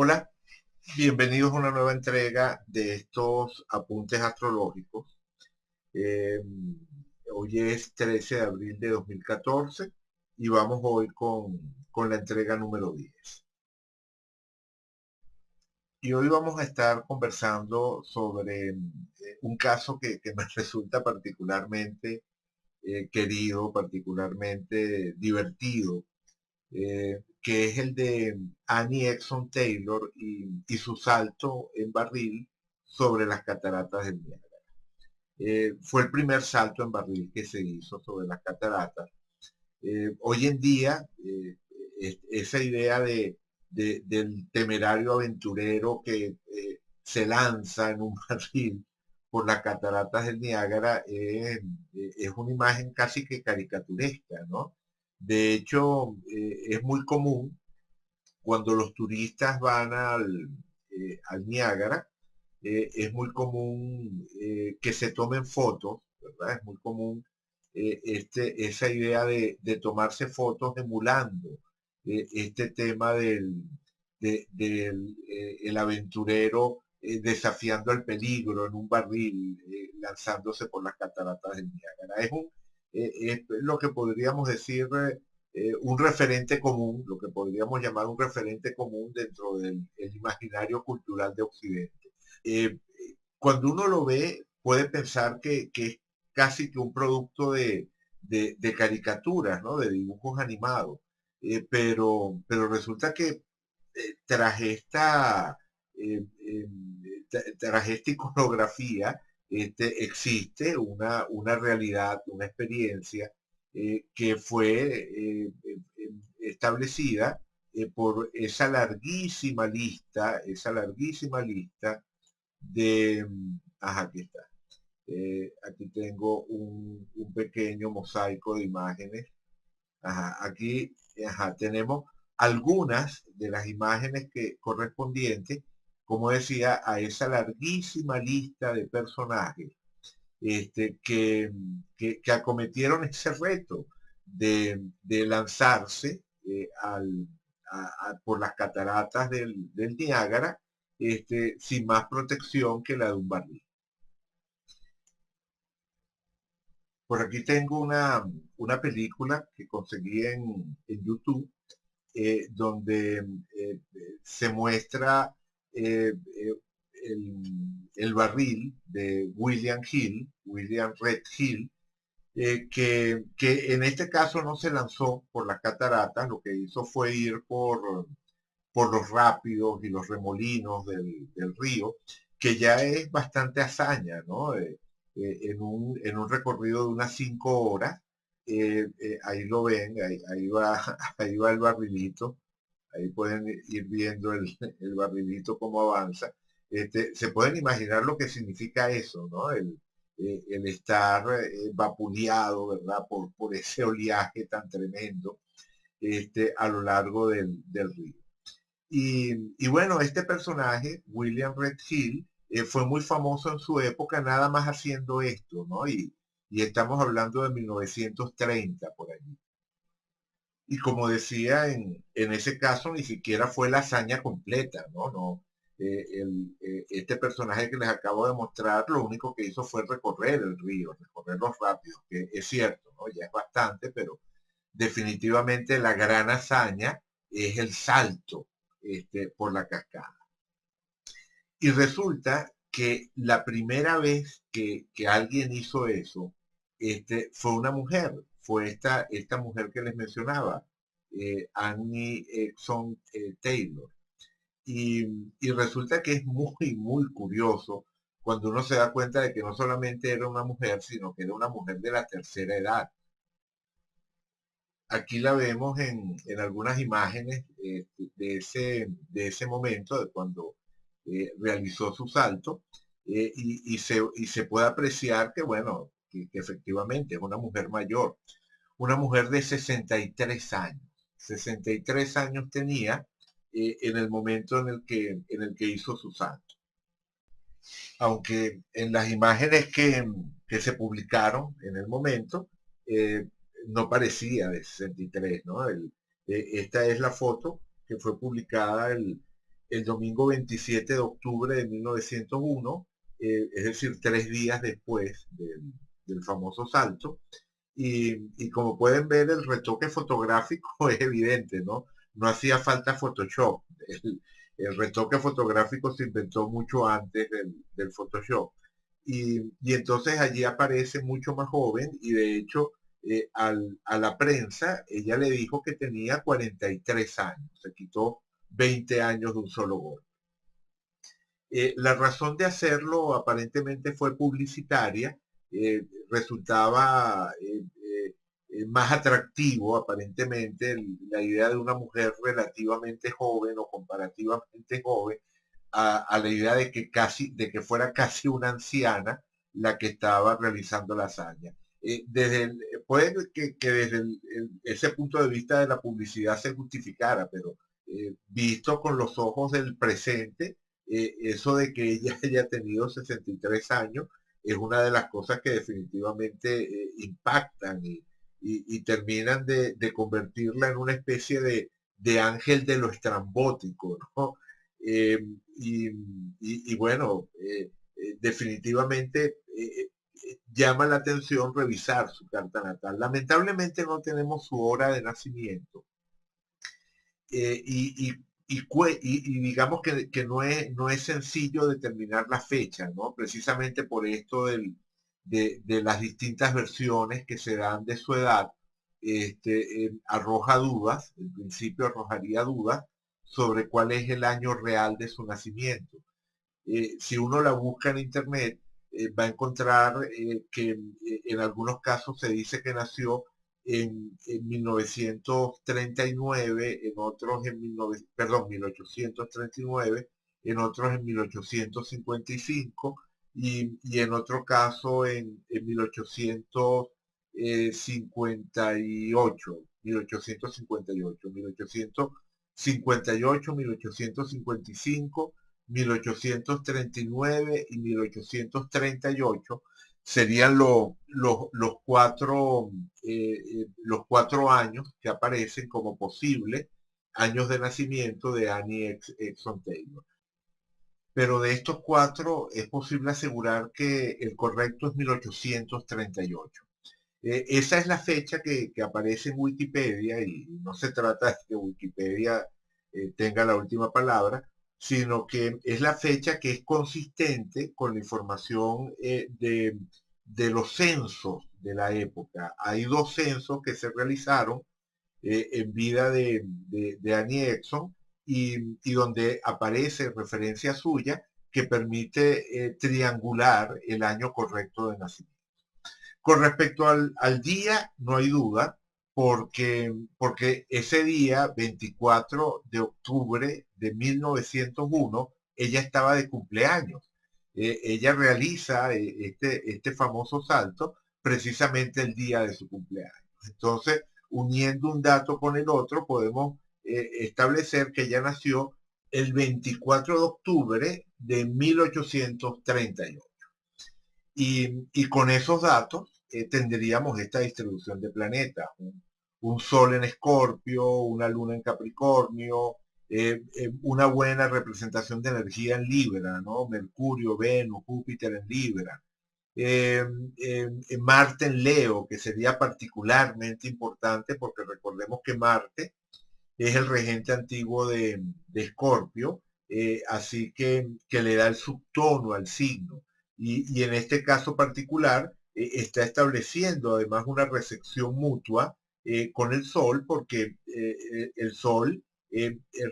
Hola, bienvenidos a una nueva entrega de estos apuntes astrológicos. Eh, Hoy es 13 de abril de 2014 y vamos hoy con la entrega número 10. Y hoy vamos a estar conversando sobre un caso que me resulta particularmente querido, particularmente divertido, que es el de Annie Exon Taylor y su salto en barril sobre las cataratas del Niágara. Fue el primer salto en barril que se hizo sobre las cataratas. Hoy en día, esa idea del temerario aventurero que se lanza en un barril por las cataratas del Niágara es una imagen casi que caricaturesca, ¿no? De hecho, es muy común cuando los turistas van al Niágara, es muy común que se tomen fotos, ¿verdad? Es muy común esa idea de tomarse fotos emulando este tema el aventurero desafiando el peligro en un barril, lanzándose por las cataratas del Niágara. Es lo que podríamos decir un referente común, lo que podríamos llamar un referente común dentro del el imaginario cultural de Occidente. Eh, Cuando uno lo ve, puede pensar que es casi que un producto de caricaturas, ¿no? De dibujos animados. Pero resulta que tras tras esta iconografía existe una realidad, una experiencia que fue establecida por esa larguísima lista aquí está. Aquí tengo un pequeño mosaico de imágenes. Aquí tenemos algunas de las imágenes correspondientes, como decía, a esa larguísima lista de personajes que acometieron ese reto de lanzarse por las cataratas del Niágara sin más protección que la de un barril. Por aquí tengo una película que conseguí en YouTube, donde se muestra el barril de William Red Hill, que en este caso no se lanzó por las cataratas, lo que hizo fue ir por los rápidos y los remolinos del río, que ya es bastante hazaña, ¿no? En un recorrido de unas 5 horas, ahí lo ven, ahí va, ahí va el barrilito, ahí pueden ir viendo el barrilito cómo avanza. Se pueden imaginar lo que significa eso, ¿no? El estar vapuleado, ¿verdad? Por ese oleaje tan tremendo a lo largo del río. Y bueno, este personaje, William Red Hill, fue muy famoso en su época nada más haciendo esto, ¿no? Y estamos hablando de 1930 por allí. Y como decía, en ese caso ni siquiera fue la hazaña completa, ¿no? No, este personaje que les acabo de mostrar, lo único que hizo fue recorrer el río, recorrer los rápidos, que es cierto, ¿no? Ya es bastante, pero definitivamente la gran hazaña es el salto por la cascada. Y resulta que la primera vez que alguien hizo eso fue una mujer, fue esta mujer que les mencionaba, Annie Exon Taylor. Y resulta que es muy curioso cuando uno se da cuenta de que no solamente era una mujer, sino que era una mujer de la tercera edad. Aquí la vemos en algunas imágenes de ese momento, de cuando realizó su salto, y se puede apreciar que, bueno, que efectivamente es una mujer mayor, una mujer de 63 años. 63 años tenía en el momento en el que hizo su salto. Aunque en las imágenes que se publicaron en el momento, eh, no parecía de 63, ¿no? Esta es la foto que fue publicada el domingo 27 de octubre de 1901, es decir, 3 días después del famoso salto. Y como pueden ver, el retoque fotográfico es evidente, ¿no? No hacía falta Photoshop. El retoque fotográfico se inventó mucho antes del Photoshop. Y entonces allí aparece mucho más joven y de hecho a la prensa ella le dijo que tenía 43 años, se quitó 20 años de un solo golpe. La razón de hacerlo aparentemente fue publicitaria, resultaba más atractivo aparentemente la idea de una mujer relativamente joven o comparativamente joven a la idea de que fuera casi una anciana la que estaba realizando la hazaña. Puede que desde ese punto de vista de la publicidad se justificara, pero visto con los ojos del presente, eso de que ella haya tenido 63 años es una de las cosas que definitivamente impactan y terminan de convertirla en una especie de ángel de lo estrambótico, ¿no? Eh, y, y, bueno, definitivamente llama la atención revisar su carta natal. Lamentablemente no tenemos su hora de nacimiento, eh, y, y, y digamos que no es sencillo determinar la fecha, ¿no? Precisamente por esto de las distintas versiones que se dan de su edad, arroja dudas, en principio arrojaría dudas sobre cuál es el año real de su nacimiento. Si uno la busca en internet, va a encontrar que en algunos casos se dice que nació en 1939, en otros en 1839, en otros en 1855 y en otro caso en 1858, 1858, 1858, 1855, 1839 y 1838 serían los cuatro años que aparecen como posibles años de nacimiento de Annie Exxon Taylor. Pero de estos cuatro es posible asegurar que el correcto es 1838. Esa es la fecha que aparece en Wikipedia y no se trata de que Wikipedia tenga la última palabra, sino que es la fecha que es consistente con la información de los censos de la época. Hay dos censos que se realizaron en vida de Annie Exxon y donde aparece referencia suya que permite triangular el año correcto de nacimiento. Con respecto al día, no hay duda, porque ese día, 24 de octubre de 1901, ella estaba de cumpleaños. Ella realiza este famoso salto precisamente el día de su cumpleaños. Entonces, uniendo un dato con el otro, podemos establecer que ella nació el 24 de octubre de 1838. Y con esos datos tendríamos esta distribución de planetas. Un Sol en Escorpio, una Luna en Capricornio, una buena representación de energía en Libra, ¿no? Mercurio, Venus, Júpiter en Libra. Eh, Marte en Leo, que sería particularmente importante porque recordemos que Marte es el regente antiguo de Escorpio, así que le da el subtono al signo. Y en este caso particular está estableciendo además una recepción mutua con el Sol, porque el Sol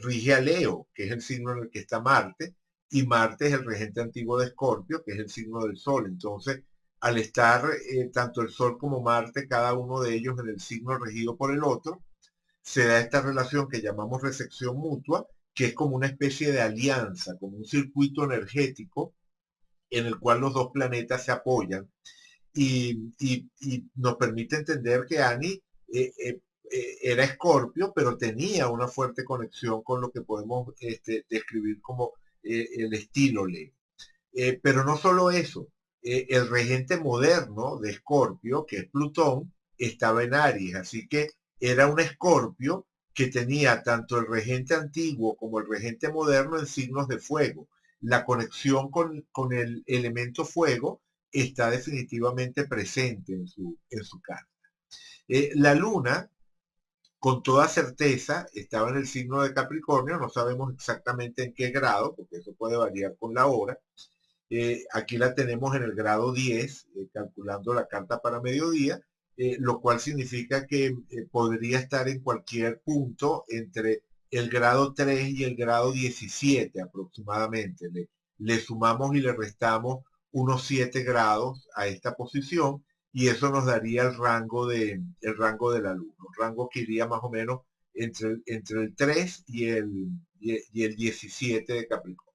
rige a Leo, que es el signo en el que está Marte, y Marte es el regente antiguo de Escorpio, que es el signo del Sol. Entonces, al estar tanto el Sol como Marte, cada uno de ellos en el signo regido por el otro, se da esta relación que llamamos recepción mutua, que es como una especie de alianza, como un circuito energético en el cual los dos planetas se apoyan y nos permite entender que Annie era Escorpio, pero tenía una fuerte conexión con lo que podemos describir como el estilo Leo. Pero no solo eso, el regente moderno de Escorpio, que es Plutón, estaba en Aries, así que era un Escorpio que tenía tanto el regente antiguo como el regente moderno en signos de fuego. La conexión con el elemento fuego está definitivamente presente en su carta. La luna, con toda certeza, estaba en el signo de Capricornio, no sabemos exactamente en qué grado, porque eso puede variar con la hora. Aquí la tenemos en el grado 10, calculando la carta para mediodía, lo cual significa que podría estar en cualquier punto entre el grado 3 y el grado 17 aproximadamente. Le sumamos y le restamos unos 7 grados a esta posición y eso nos daría el rango de la luna, un rango que iría más o menos entre el 3 y el 17 de Capricornio.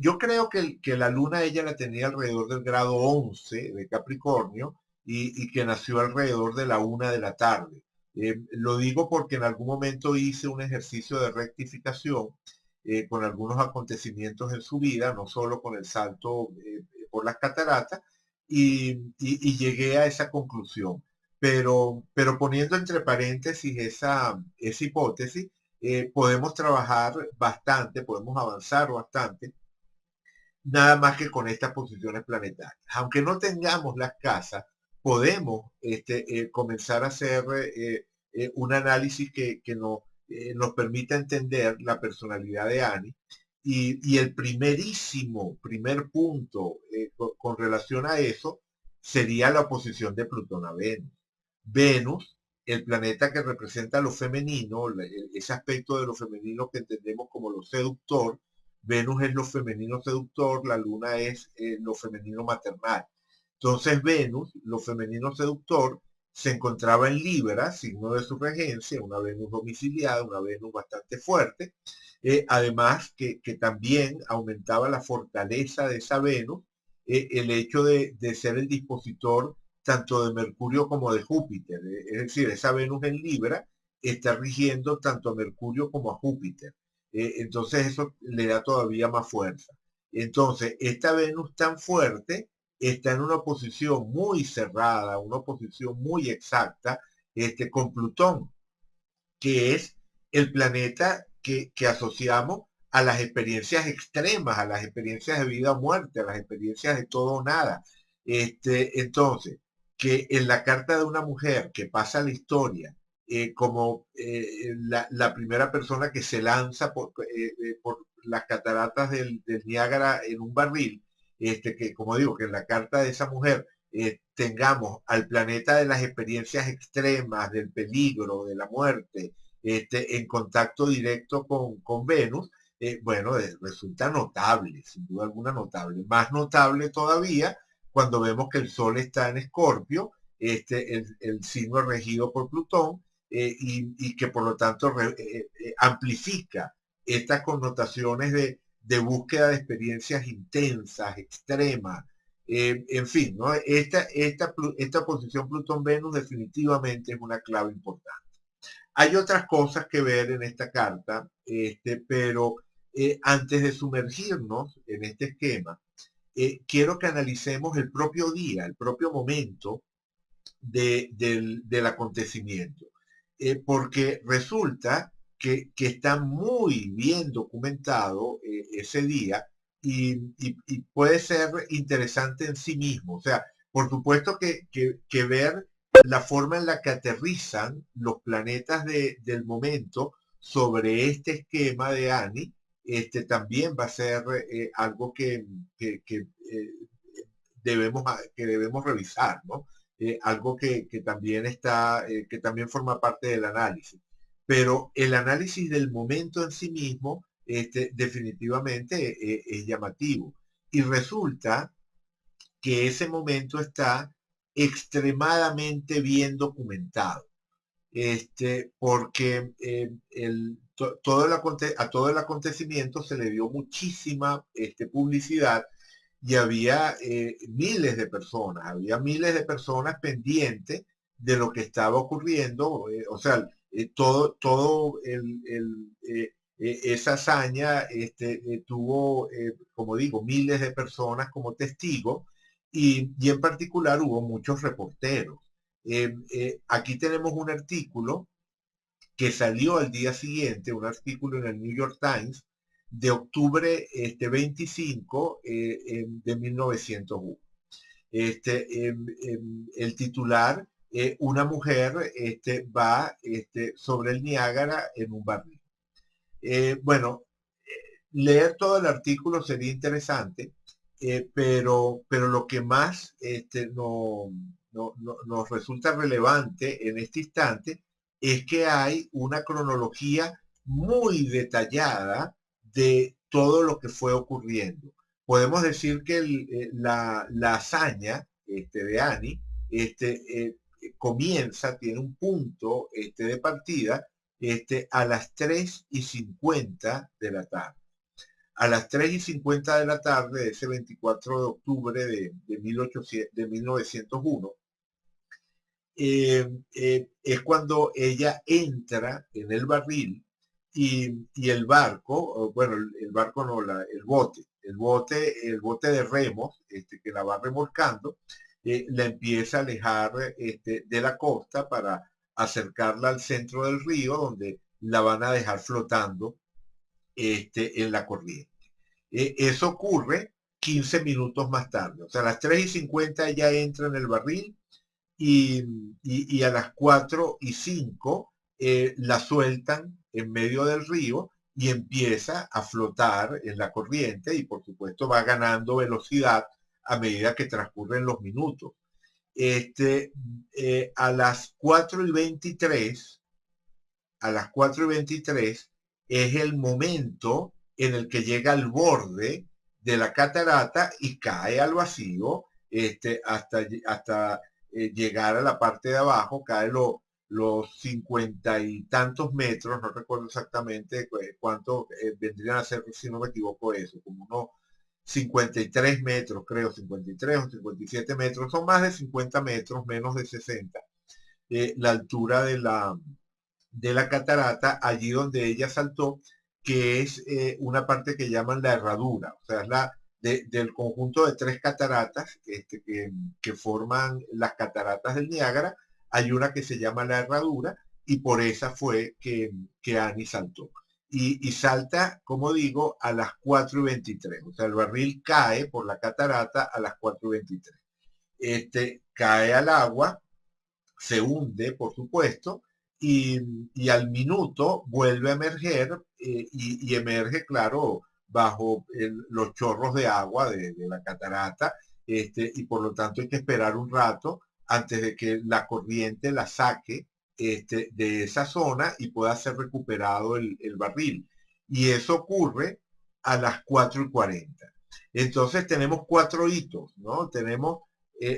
Yo creo que la luna ella la tenía alrededor del grado 11 de Capricornio y que nació alrededor de la 1 de la tarde. Lo digo porque en algún momento hice un ejercicio de rectificación con algunos acontecimientos en su vida, no solo con el salto por las cataratas, y llegué a esa conclusión. Pero poniendo entre paréntesis esa hipótesis, podemos trabajar bastante, podemos avanzar bastante, nada más que con estas posiciones planetarias. Aunque no tengamos las casas, podemos comenzar a hacer un análisis que nos permita entender la personalidad de Annie. Y el primer punto con relación a eso sería la oposición de Plutón a Venus. Venus, el planeta que representa lo femenino, ese aspecto de lo femenino que entendemos como lo seductor. Venus es lo femenino seductor, la luna es lo femenino maternal. Entonces Venus, lo femenino seductor, se encontraba en Libra, signo de su regencia, una Venus domiciliada, una Venus bastante fuerte. Además que también aumentaba la fortaleza de esa Venus, el hecho de ser el dispositor tanto de Mercurio como de Júpiter. Es decir, esa Venus en Libra está rigiendo tanto a Mercurio como a Júpiter. Entonces eso le da todavía más fuerza. Entonces, esta Venus tan fuerte está en una posición muy cerrada, una posición muy exacta, con Plutón, que es el planeta que asociamos a las experiencias extremas, a las experiencias de vida o muerte, a las experiencias de todo o nada. Entonces, que en la carta de una mujer que pasa la historia como la primera persona que se lanza por las cataratas del Niágara en un barril, que como digo, que en la carta de esa mujer tengamos al planeta de las experiencias extremas, del peligro, de la muerte, en contacto directo con Venus, bueno, resulta notable, sin duda alguna notable. Más notable todavía cuando vemos que el Sol está en Escorpio, el signo regido por Plutón, y que por lo tanto amplifica estas connotaciones de búsqueda de experiencias intensas, extremas, en fin, ¿no? Esta posición Plutón-Venus definitivamente es una clave importante. Hay otras cosas que ver en esta carta, pero antes de sumergirnos en este esquema, quiero que analicemos el propio día, el propio momento del acontecimiento, porque resulta que está muy bien documentado ese día y puede ser interesante en sí mismo. O sea, por supuesto que ver la forma en la que aterrizan los planetas del momento sobre este esquema de Annie, también va a ser algo que debemos revisar, ¿no? Algo que también que también forma parte del análisis. Pero el análisis del momento en sí mismo, definitivamente es llamativo. Y resulta que ese momento está extremadamente bien documentado. Porque a todo el acontecimiento se le dio muchísima publicidad y había miles de personas pendientes de lo que estaba ocurriendo, o sea, esa hazaña tuvo, como digo, miles de personas como testigos y en particular hubo muchos reporteros. Aquí tenemos un artículo que salió al día siguiente, un artículo en el New York Times, de octubre 25 de 1901. El titular, una mujer va sobre el Niágara en un barril. Bueno, leer todo el artículo sería interesante, pero lo que más nos resulta relevante en este instante es que hay una cronología muy detallada de todo lo que fue ocurriendo. Podemos decir que la hazaña de Annie comienza, tiene un punto de partida a las 3:50 de la tarde. A las 3:50 de la tarde de ese 24 de octubre de 1901, es cuando ella entra en el barril y el barco, bueno, el barco no, el bote de remos que la va remolcando, la empieza a alejar de la costa para acercarla al centro del río, donde la van a dejar flotando en la corriente. Eso ocurre 15 minutos más tarde. O sea, a las 3:50 ya entra en el barril y, y a las 4:05 la sueltan en medio del río y empieza a flotar en la corriente y por supuesto va ganando velocidad a medida que transcurren los minutos. A las 4:23 es el momento en el que llega al borde de la catarata y cae al vacío hasta llegar a la parte de abajo, cae los 50 y tantos metros, no recuerdo exactamente cuánto vendrían a ser, si no me equivoco, eso, como unos 53 metros, creo, 53 o 57 metros, son más de 50 metros, menos de 60, la altura de la catarata, allí donde ella saltó, que es una parte que llaman la herradura, o sea, es del conjunto de tres cataratas que forman las cataratas del Niágara, hay una que se llama la herradura y por esa fue que Annie saltó. Y salta, como digo, a las 4:23, o sea, el barril cae por la catarata a las 4:23. Cae al agua, se hunde, por supuesto, y, y al minuto vuelve a emerger y emerge, claro, bajo los chorros de agua de la catarata, y por lo tanto hay que esperar un rato antes de que la corriente la saque de esa zona y pueda ser recuperado el barril. Y eso ocurre a las 4:40. Entonces tenemos cuatro hitos, ¿no? Tenemos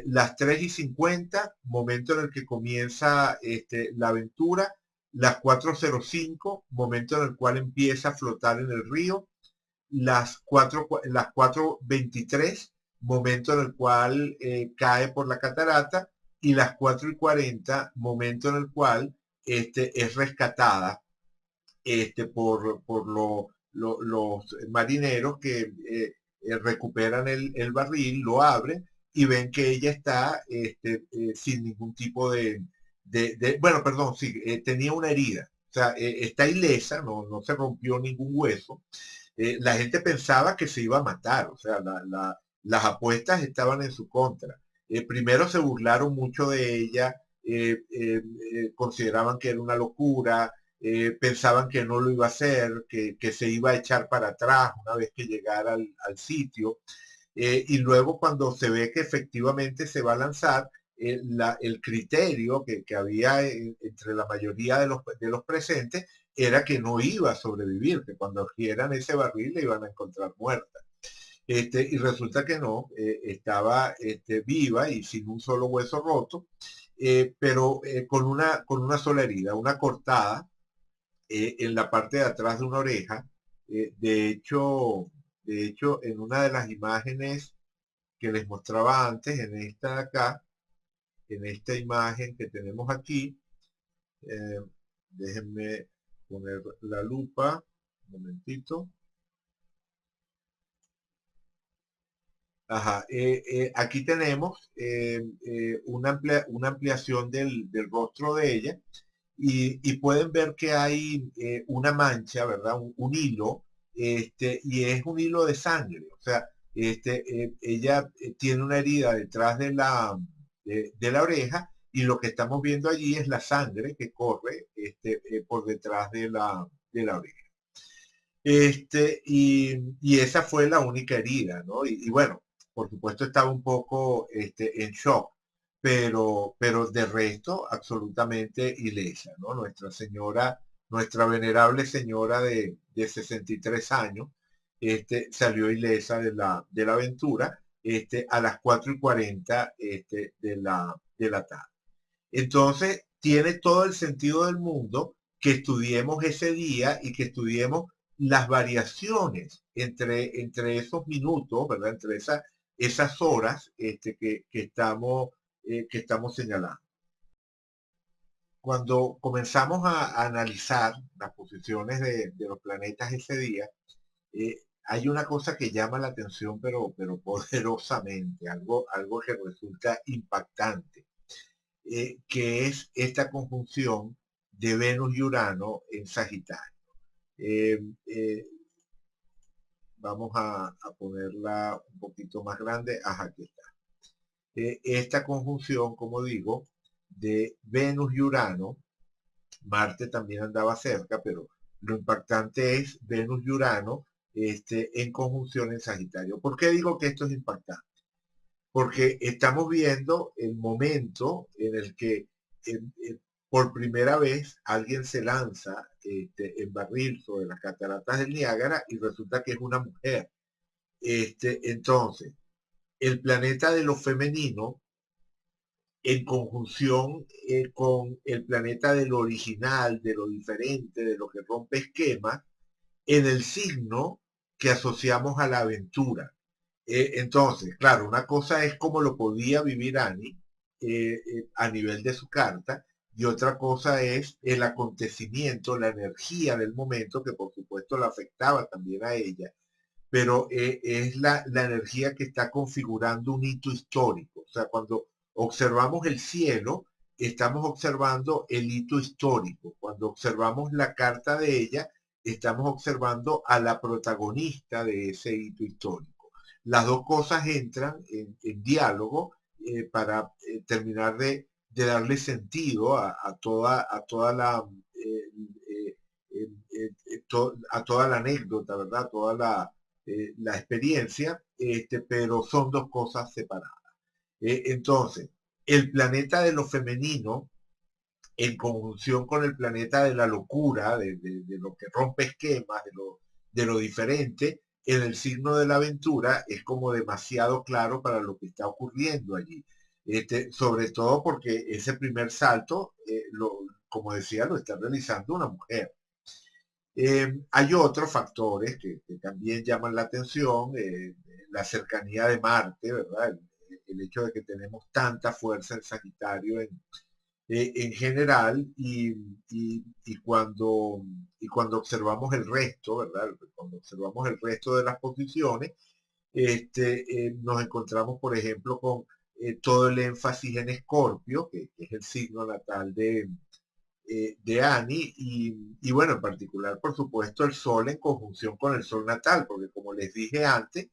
las 3:50, momento en el que comienza la aventura, las 4:05, momento en el cual empieza a flotar en el río, las 4:23, momento en el cual cae por la catarata, y las 4:40, momento en el cual es rescatada por los marineros que recuperan el barril, lo abren y ven que ella está sin ningún tipo bueno, perdón, sí, tenía una herida, o sea, está ilesa, no se rompió ningún hueso. La gente pensaba que se iba a matar, o sea, las apuestas estaban en su contra. Primero se burlaron mucho de ella, consideraban que era una locura, pensaban que no lo iba a hacer, que se iba a echar para atrás una vez que llegara al sitio. Y luego cuando se ve que efectivamente se va a lanzar, el criterio que había entre la mayoría de los presentes era que no iba a sobrevivir, que cuando abrieran ese barril le iban a encontrar muerta. Y resulta que no, estaba viva y sin un solo hueso roto, pero con una sola herida, una cortada en la parte de atrás de una oreja. De hecho, en una de las imágenes que les mostraba antes, en esta de acá, en esta imagen que tenemos aquí, eh, déjenme poner la lupa, un momentito. Ajá, aquí tenemos una ampliación del rostro de ella y pueden ver que hay una mancha, ¿verdad? Un hilo, y es un hilo de sangre. O sea, ella tiene una herida detrás de la oreja y lo que estamos viendo allí es la sangre que corre por detrás de la oreja. Y esa fue la única herida, ¿no? Y bueno, por supuesto estaba un poco en shock, pero de resto absolutamente ilesa, ¿no? Nuestra señora, nuestra venerable señora de 63 años, salió ilesa de la aventura, a las 4:40 de la tarde. Entonces, tiene todo el sentido del mundo que estudiemos ese día y que estudiemos las variaciones entre esos minutos, ¿verdad? Entre esas horas que estamos señalando. Cuando comenzamos a analizar las posiciones de los planetas ese día, hay una cosa que llama la atención, pero poderosamente, algo que resulta impactante, que es esta conjunción de Venus y Urano en Sagitario. Eh, eh, Vamos a ponerla un poquito más grande. Ajá, aquí está. Esta conjunción, como digo, de Venus y Urano, Marte también andaba cerca, pero lo impactante es Venus y Urano en conjunción en Sagitario. ¿Por qué digo que esto es impactante? Porque estamos viendo el momento en el que por primera vez alguien se lanza en barril sobre las cataratas del Niágara y resulta que es una mujer. Entonces, el planeta de lo femenino en conjunción con el planeta de lo original, de lo diferente, de lo que rompe esquemas, en el signo que asociamos a la aventura. Entonces, claro, una cosa es cómo lo podía vivir Annie a nivel de su carta, y otra cosa es el acontecimiento, la energía del momento, que por supuesto la afectaba también a ella, pero es la energía que está configurando un hito histórico. O sea, cuando observamos el cielo, estamos observando el hito histórico. Cuando observamos la carta de ella, estamos observando a la protagonista de ese hito histórico. Las dos cosas entran en diálogo para terminar darle sentido a toda a toda la anécdota, ¿verdad? Toda la experiencia, pero son dos cosas separadas. Entonces, el planeta de lo femenino, en conjunción con el planeta de la locura, de lo que rompe esquemas, de lo diferente, en el signo de la aventura es como demasiado claro para lo que está ocurriendo allí. Sobre todo porque ese primer salto, como decía, lo está realizando una mujer. Hay otros factores que también llaman la atención, la cercanía de Marte, ¿verdad? El hecho de que tenemos tanta fuerza en Sagitario en general y cuando observamos el resto, ¿verdad? Cuando observamos el resto de las posiciones, nos encontramos, por ejemplo, con todo el énfasis en Escorpio, que es el signo natal de Ani, y bueno, en particular, por supuesto, el Sol en conjunción con el Sol natal, porque como les dije antes,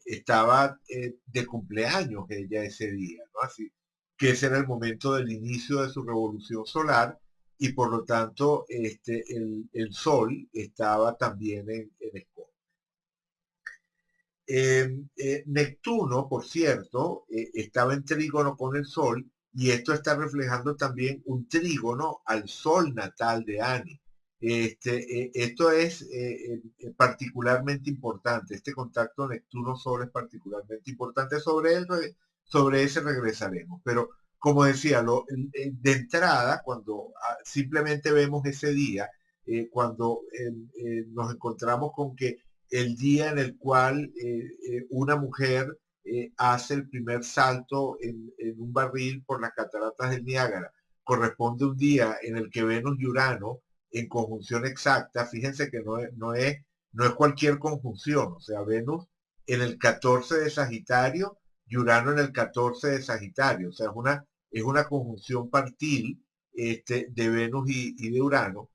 estaba de cumpleaños ella ese día, ¿no? Así que ese era el momento del inicio de su revolución solar y por lo tanto el Sol estaba también en Escorpio. Neptuno, por cierto, estaba en trígono con el Sol y esto está reflejando también un trígono al Sol natal de Ani. Esto es particularmente importante, este contacto Neptuno-Sol es particularmente importante, sobre ese regresaremos, pero como decía, de entrada, cuando simplemente vemos ese día, cuando nos encontramos con que el día en el cual una mujer hace el primer salto en un barril por las cataratas del Niágara. Corresponde un día en el que Venus y Urano en conjunción exacta, fíjense que no es cualquier conjunción, o sea, Venus en el 14 de Sagitario y Urano en el 14 de Sagitario, o sea, es una es una conjunción partil de Venus y de Urano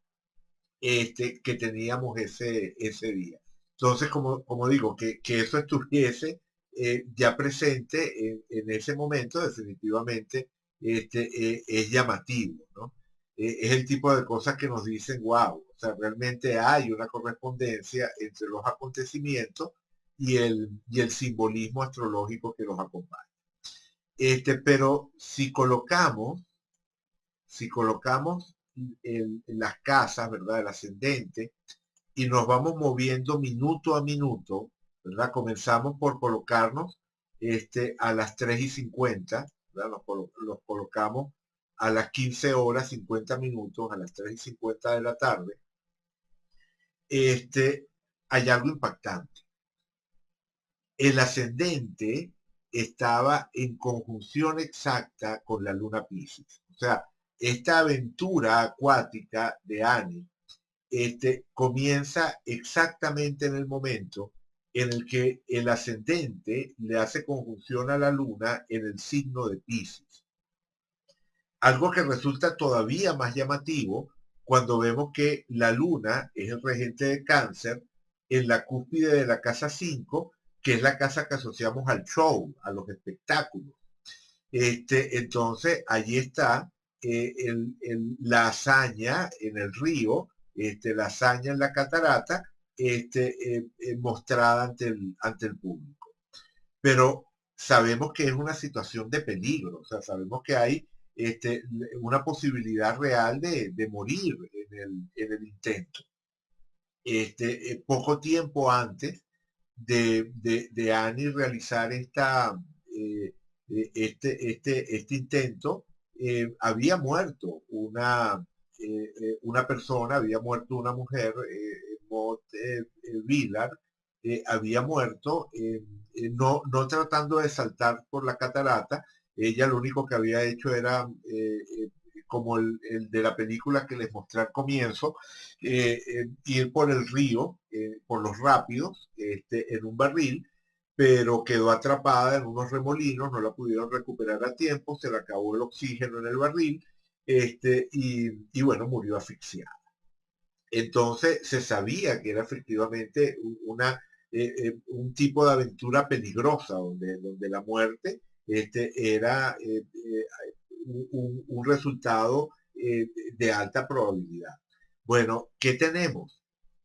que teníamos ese día. Entonces, como digo, que eso estuviese ya presente en ese momento, definitivamente es llamativo, ¿no? Es el tipo de cosas que nos dicen, wow, o sea, realmente hay una correspondencia entre los acontecimientos y el simbolismo astrológico que los acompaña. Pero si colocamos en las casas, ¿verdad? El ascendente, y nos vamos moviendo minuto a minuto, ¿verdad? Comenzamos por colocarnos a las 3:50, ¿verdad? Los colocamos a las 15 horas 50 minutos, a las 3:50 de la tarde. Hay algo impactante. El ascendente estaba en conjunción exacta con la luna Piscis. O sea, esta aventura acuática de Annie comienza exactamente en el momento en el que el ascendente le hace conjunción a la luna en el signo de Piscis. Algo que resulta todavía más llamativo cuando vemos que la luna es el regente de Cáncer en la cúspide de la casa 5, que es la casa que asociamos al show, a los espectáculos. Entonces, allí está la hazaña en el río, la hazaña en la catarata, mostrada ante el público. Pero sabemos que es una situación de peligro, o sea, sabemos que hay una posibilidad real de morir en el intento. Poco tiempo antes de Annie realizar eh, este intento, había muerto una persona, había muerto una mujer, Maud Villard, había muerto, no tratando de saltar por la catarata. Ella lo único que había hecho era, como el de la película que les mostré al comienzo, ir por el río, por los rápidos, en un barril, pero quedó atrapada en unos remolinos, no la pudieron recuperar a tiempo, se le acabó el oxígeno en el barril, y bueno, murió asfixiada. Entonces se sabía que era efectivamente un tipo de aventura peligrosa, donde la muerte era un resultado de alta probabilidad. Bueno, ¿qué tenemos?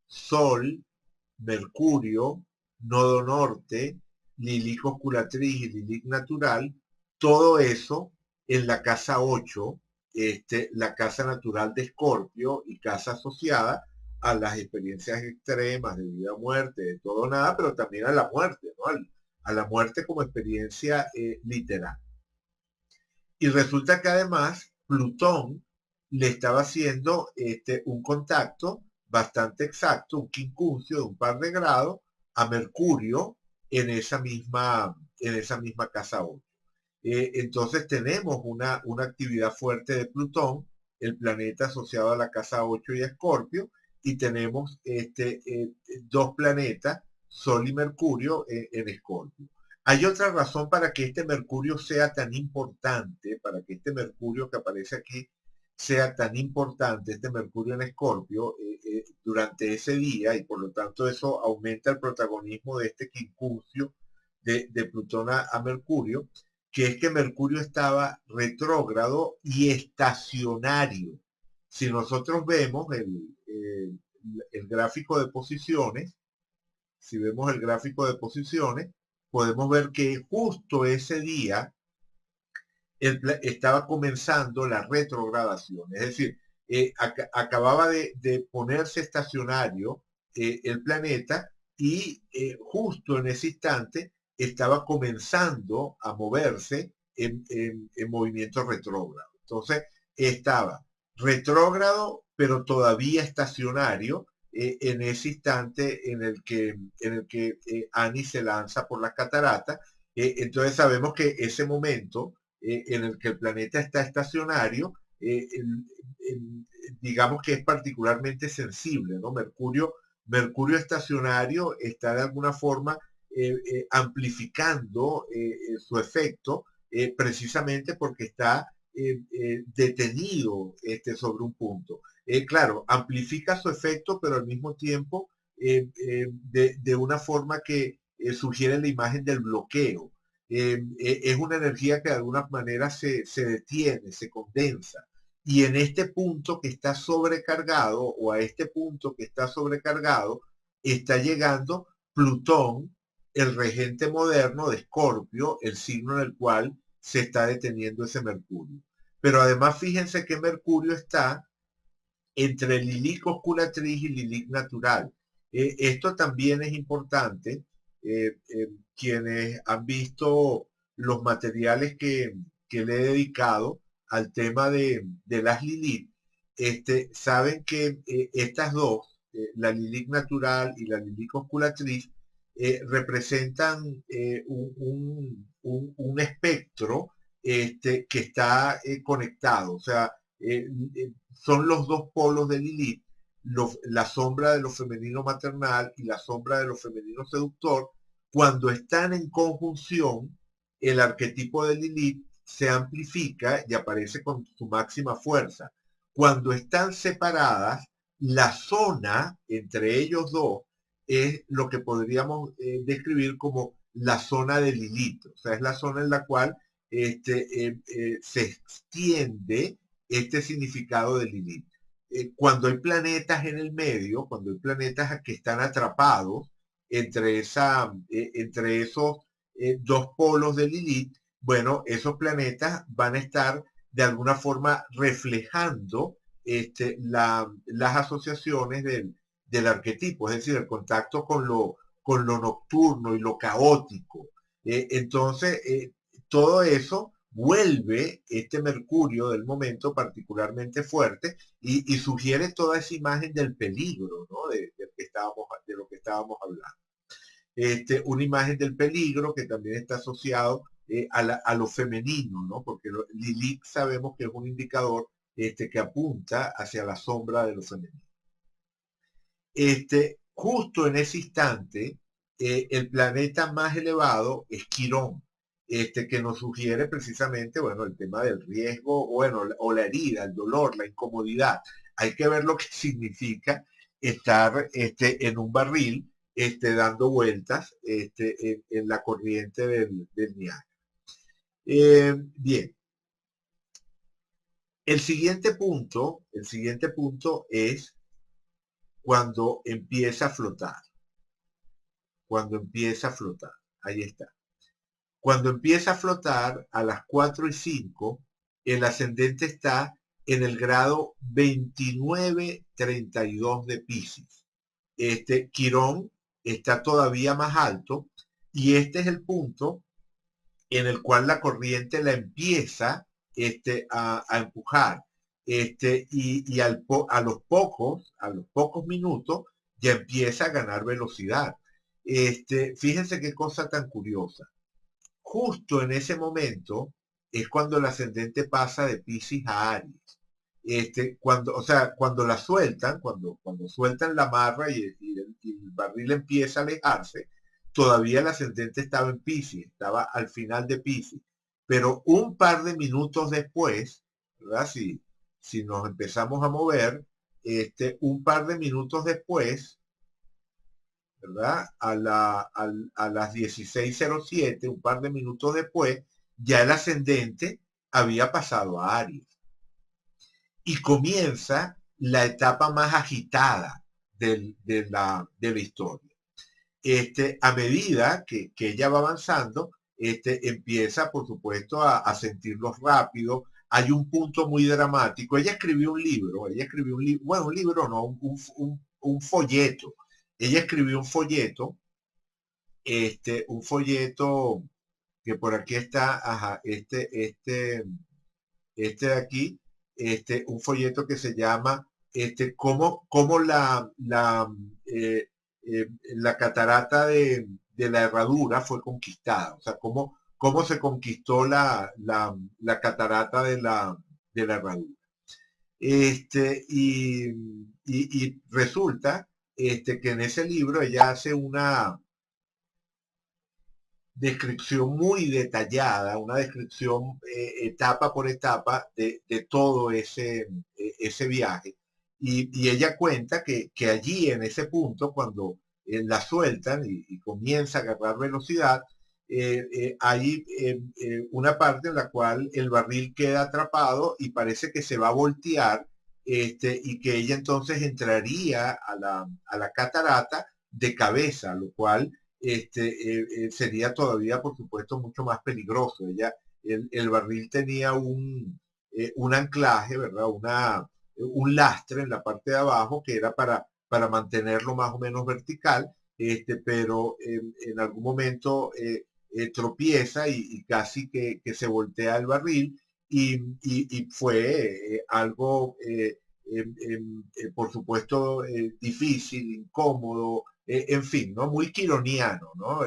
Sol, Mercurio, Nodo Norte, Lilith oscuratriz y Lilith natural, todo eso en la casa 8, la casa natural de Escorpio y casa asociada a las experiencias extremas de vida o muerte, de todo o nada, pero también a la muerte, ¿no? A la muerte como experiencia literal. Y resulta que además Plutón le estaba haciendo un contacto bastante exacto, un quincuncio de un par de grados a Mercurio en esa misma casa 8. Entonces tenemos una actividad fuerte de Plutón, el planeta asociado a la casa 8 y a Escorpio, y tenemos dos planetas, Sol y Mercurio, en Escorpio. Hay otra razón para que este Mercurio sea tan importante, para que este Mercurio que aparece aquí sea tan importante, este Mercurio en Escorpio, durante ese día, y por lo tanto eso aumenta el protagonismo de este quincuncio de Plutón a Mercurio, que es que Mercurio estaba retrógrado y estacionario. Si nosotros vemos el gráfico de posiciones, si vemos el gráfico de posiciones, podemos ver que justo ese día estaba comenzando la retrogradación. Es decir, acababa de ponerse estacionario el planeta y justo en ese instante estaba comenzando a moverse en movimiento retrógrado. Entonces, estaba retrógrado, pero todavía estacionario, en ese instante en el que Annie se lanza por las cataratas. Entonces sabemos que ese momento en el que el planeta está estacionario, digamos que es particularmente sensible, ¿no? Mercurio estacionario está de alguna forma amplificando su efecto, precisamente porque está detenido sobre un punto. Claro, amplifica su efecto, pero al mismo tiempo de una forma que sugiere la imagen del bloqueo. Es una energía que de alguna manera se detiene, se condensa. Y en este punto que está sobrecargado, o a este punto que está sobrecargado, está llegando Plutón, el regente moderno de Escorpio, el signo en el cual se está deteniendo ese Mercurio. Pero además fíjense que Mercurio está entre Lilith osculatriz y Lilith natural. Esto también es importante. Quienes han visto los materiales que le he dedicado al tema de las Lilith, saben que estas dos, la Lilith natural y la Lilith osculatriz, representan un espectro que está conectado. O sea, eh, son los dos polos de Lilith, la sombra de lo femenino maternal y la sombra de lo femenino seductor. Cuando están en conjunción, el arquetipo de Lilith se amplifica y aparece con su máxima fuerza. Cuando están separadas, la zona entre ellos dos es lo que podríamos describir como la zona de Lilith. O sea, es la zona en la cual se extiende este significado de Lilith. Cuando hay planetas en el medio, cuando hay planetas que están atrapados entre esos dos polos de Lilith, bueno, esos planetas van a estar de alguna forma reflejando las asociaciones del arquetipo, es decir, el contacto con lo nocturno y lo caótico. Entonces, todo eso vuelve este Mercurio del momento particularmente fuerte y sugiere toda esa imagen del peligro, ¿no? De lo que estábamos hablando. Una imagen del peligro que también está asociado a lo femenino, ¿no? Porque Lilith sabemos que es un indicador que apunta hacia la sombra de lo femenino. Justo en ese instante, el planeta más elevado es Quirón, que nos sugiere precisamente, bueno, el tema del riesgo, bueno, o la herida, el dolor, la incomodidad. Hay que ver lo que significa estar en un barril dando vueltas en la corriente del Niágara. Bien, el siguiente punto es cuando empieza a flotar. Cuando empieza a flotar. Ahí está. Cuando empieza a flotar a las 4:05, el ascendente está en el grado 29-32 de Piscis. Quirón está todavía más alto y este es el punto en el cual la corriente la empieza a empujar. A los pocos minutos ya empieza a ganar velocidad. Fíjense qué cosa tan curiosa. Justo en ese momento es cuando el ascendente pasa de Piscis a Aries. O sea, cuando la sueltan, cuando sueltan la marra y el barril empieza a alejarse, todavía el ascendente estaba en Piscis, estaba al final de Piscis. Pero un par de minutos después, ¿verdad? Si nos empezamos a mover, un par de minutos después, ¿verdad? A las 16:07, un par de minutos después, ya el ascendente había pasado a Aries. Y comienza la etapa más agitada de la historia. A medida que ella va avanzando, empieza, por supuesto, a sentirlos rápido. Hay un punto muy dramático. Ella escribió un libro, bueno, un libro no, un folleto. Ella escribió un folleto que por aquí está, ajá, de aquí, un folleto que se llama cómo la catarata de la Herradura fue conquistada, o sea, cómo se conquistó la catarata de la Herradura. Y resulta que en ese libro ella hace descripción muy detallada, una descripción etapa por etapa de todo ese viaje. Y ella cuenta que allí, en ese punto, cuando la sueltan y comienza a agarrar velocidad, hay una parte en la cual el barril queda atrapado y parece que se va a voltear, y que ella entonces entraría a la catarata de cabeza, lo cual sería todavía, por supuesto, mucho más peligroso. El barril tenía un anclaje, ¿verdad? Un lastre en la parte de abajo que era para mantenerlo más o menos vertical, pero en algún momento tropieza y casi que se voltea el barril y fue algo, por supuesto, difícil, incómodo, en fin, ¿no? Muy quironiano, ¿no?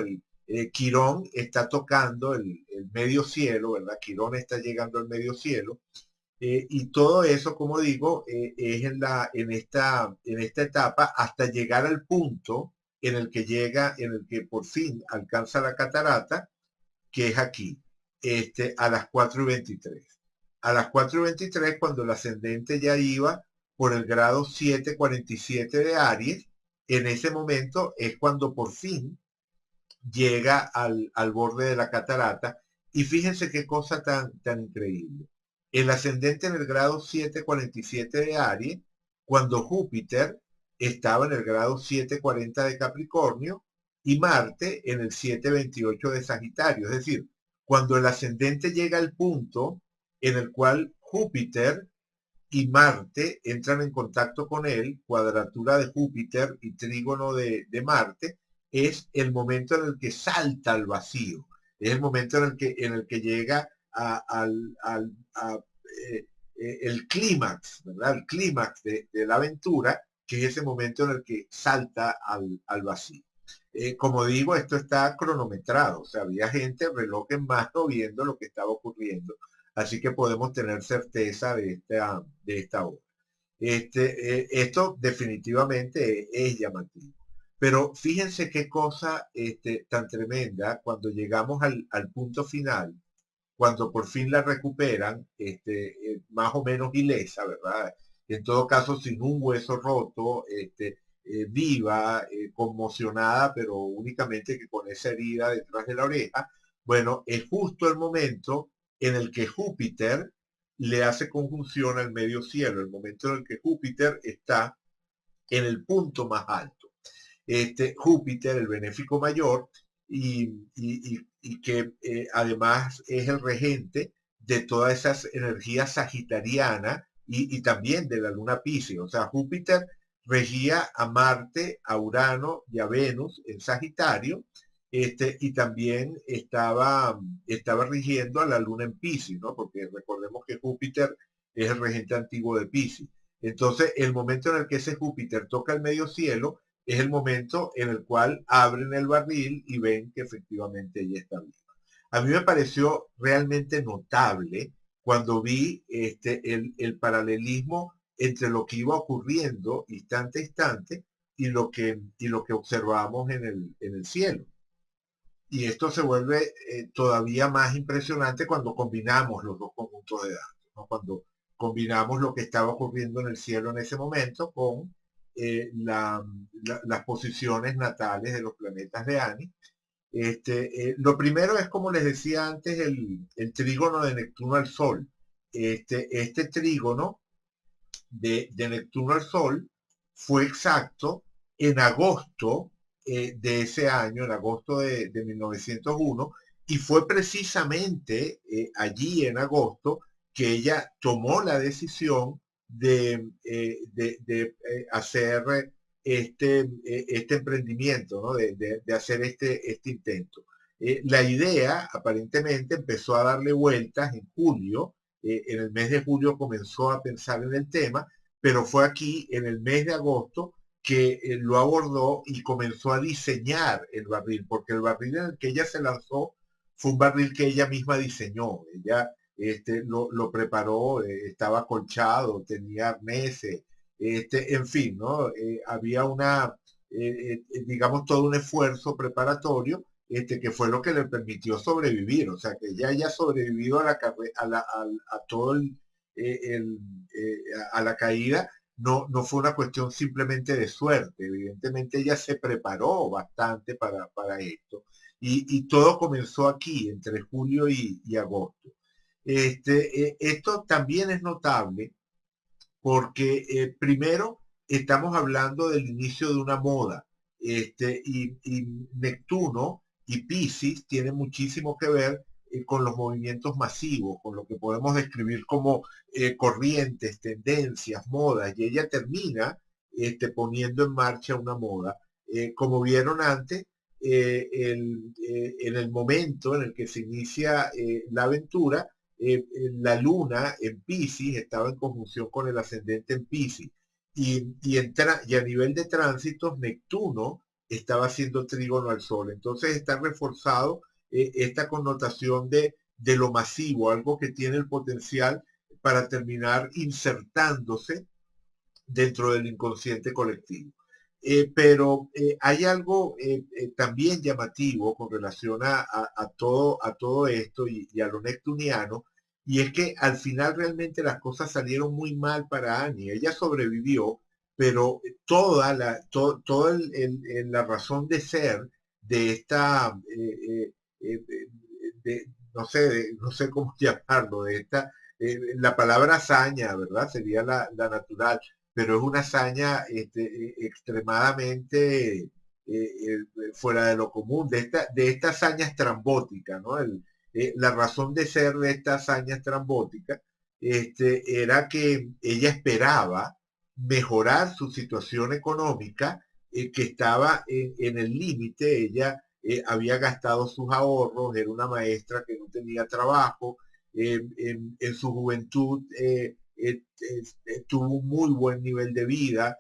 Quirón está tocando el medio cielo, ¿verdad? Quirón está llegando al medio cielo, y todo eso, como digo, es en esta etapa hasta llegar al punto en el que llega, en el que por fin alcanza la catarata, que es aquí, a las 4:23. A las 4:23, cuando el ascendente ya iba por el grado 747 de Aries, en ese momento es cuando por fin llega al borde de la catarata. Y fíjense qué cosa tan increíble. El ascendente en el grado 747 de Aries, cuando Júpiter estaba en el grado 740 de Capricornio y Marte en el 728 de Sagitario. Es decir, cuando el ascendente llega al punto en el cual Júpiter y Marte entran en contacto con él, cuadratura de Júpiter y trígono de Marte, es el momento en el que salta al vacío, es el momento en el que llega el clímax, ¿verdad? El clímax de la aventura, que es ese momento en el que salta al vacío. Como digo, esto está cronometrado, o sea, había gente reloj en mano viendo lo que estaba ocurriendo, así que podemos tener certeza de esta obra. Esto definitivamente es llamativo. Pero fíjense qué cosa tan tremenda cuando llegamos al punto final, cuando por fin la recuperan, más o menos ilesa, ¿verdad? En todo caso, sin un hueso roto, viva, conmocionada, pero únicamente que con esa herida detrás de la oreja. Bueno, es justo el momento en el que Júpiter le hace conjunción al medio cielo, el momento en el que Júpiter está en el punto más alto. Júpiter, el benéfico mayor, y que además es el regente de todas esas energías sagitarianas y también de la luna Piscis. O sea, Júpiter regía a Marte, a Urano y a Venus en Sagitario, y también estaba rigiendo a la luna en Piscis, ¿no? Porque recordemos que Júpiter es el regente antiguo de Piscis. Entonces, el momento en el que ese Júpiter toca el medio cielo es el momento en el cual abren el barril y ven que efectivamente ella está viva. A mí me pareció realmente notable cuando vi el paralelismo entre lo que iba ocurriendo instante a instante y lo que observamos en el cielo. Y esto se vuelve todavía más impresionante cuando combinamos los dos conjuntos de datos, ¿no? Cuando combinamos lo que estaba ocurriendo en el cielo en ese momento con las posiciones natales de los planetas de Ani. Lo primero es, como les decía antes, el trígono de Neptuno al Sol. Este trígono de Neptuno al Sol fue exacto en agosto de ese año, en agosto de 1901, y fue precisamente allí en agosto que ella tomó la decisión de hacer este emprendimiento, ¿no? De hacer este intento. La idea aparentemente empezó a darle vueltas en julio, en el mes de julio comenzó a pensar en el tema, pero fue aquí en el mes de agosto que lo abordó y comenzó a diseñar el barril, porque el barril en el que ella se lanzó fue un barril que ella misma diseñó. Ella lo preparó, estaba acolchado, tenía arneses, en fin, ¿no? Había digamos, todo un esfuerzo preparatorio que fue lo que le permitió sobrevivir. O sea, que ella haya sobrevivido a a todo a la caída, no fue una cuestión simplemente de suerte. Evidentemente ella se preparó bastante para esto. Y todo comenzó aquí, entre julio y agosto. Esto también es notable porque primero estamos hablando del inicio de una moda, y Neptuno y Piscis tienen muchísimo que ver con los movimientos masivos, con lo que podemos describir como corrientes, tendencias, modas, y ella termina poniendo en marcha una moda. Como vieron antes, en el momento en el que se inicia la aventura, la luna en Piscis estaba en conjunción con el ascendente en Piscis. Y a nivel de tránsitos, Neptuno estaba haciendo trígono al Sol. Entonces está reforzado esta connotación de lo masivo, algo que tiene el potencial para terminar insertándose dentro del inconsciente colectivo. Pero hay algo también llamativo con relación a todo esto y a lo neptuniano, y es que al final realmente las cosas salieron muy mal para Annie. Ella sobrevivió, pero toda la razón de ser de esta, no sé cómo llamarlo, de esta, la palabra hazaña, ¿verdad? Sería la natural, pero es una hazaña extremadamente fuera de lo común, de esta hazaña estrambótica, ¿no? La razón de ser de esta hazaña estrambótica era que ella esperaba mejorar su situación económica, que estaba en el límite. Ella había gastado sus ahorros, era una maestra que no tenía trabajo, en su juventud tuvo un muy buen nivel de vida.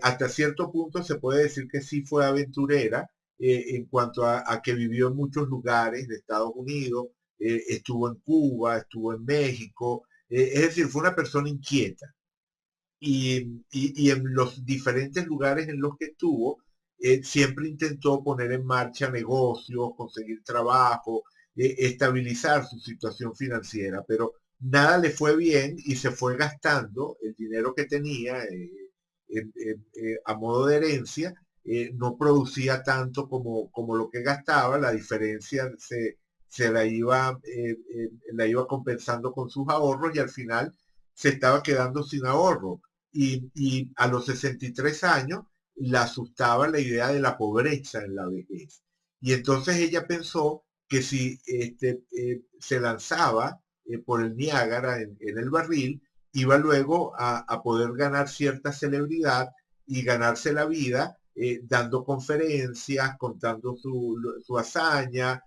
Hasta cierto punto se puede decir que sí fue aventurera, en cuanto a que vivió en muchos lugares de Estados Unidos, estuvo en Cuba, estuvo en México, es decir, fue una persona inquieta. Y en los diferentes lugares en los que estuvo, siempre intentó poner en marcha negocios, conseguir trabajo, estabilizar su situación financiera, pero nada le fue bien y se fue gastando el dinero que tenía a modo de herencia. No producía tanto como lo que gastaba, la diferencia la iba compensando con sus ahorros, y al final se estaba quedando sin ahorro. Y a los 63 años la asustaba la idea de la pobreza en la vejez. Y entonces ella pensó que si se lanzaba por el Niágara en el barril, iba luego a poder ganar cierta celebridad y ganarse la vida dando conferencias, contando su hazaña,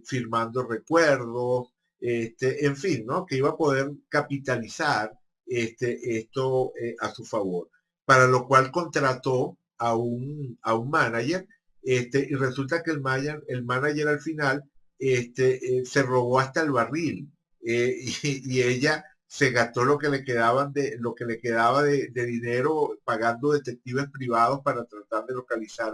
firmando recuerdos, en fin, ¿no? Que iba a poder capitalizar esto a su favor. Para lo cual contrató a un manager, y resulta que el manager al final se robó hasta el barril, y ella se gastó lo que le quedaba de dinero pagando detectives privados para tratar de localizar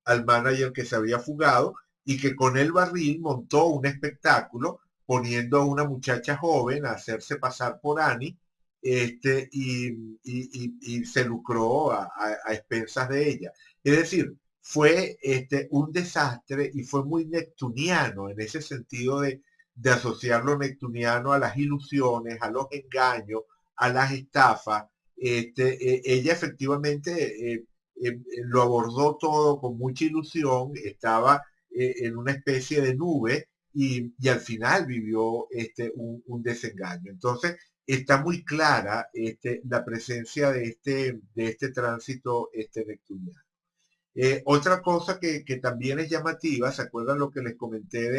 al manager que se había fugado, y que con el barril montó un espectáculo poniendo a una muchacha joven a hacerse pasar por Annie, y se lucró a expensas de ella. Es decir, fue un desastre, y fue muy neptuniano en ese sentido de asociar lo neptuniano a las ilusiones, a los engaños, a las estafas. Ella efectivamente lo abordó todo con mucha ilusión, estaba en una especie de nube, y al final vivió un desengaño. Entonces, está muy clara la presencia de este tránsito neptuniano. Otra cosa que también es llamativa, ¿se acuerdan lo que les comenté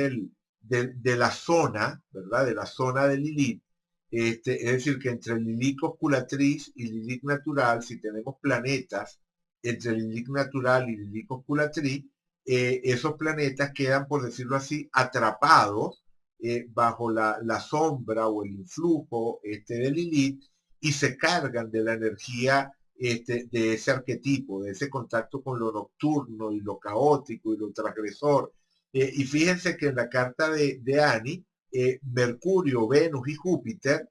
de la zona, ¿verdad? De la zona de Lilith. Es decir, que entre Lilith osculatriz y Lilith natural, si tenemos planetas entre Lilith natural y Lilith osculatriz, esos planetas quedan, por decirlo así, atrapados bajo la sombra o el influjo de Lilith, y se cargan de la energía de ese arquetipo, de ese contacto con lo nocturno y lo caótico y lo transgresor Y fíjense que en la carta de Ani, Mercurio, Venus y Júpiter,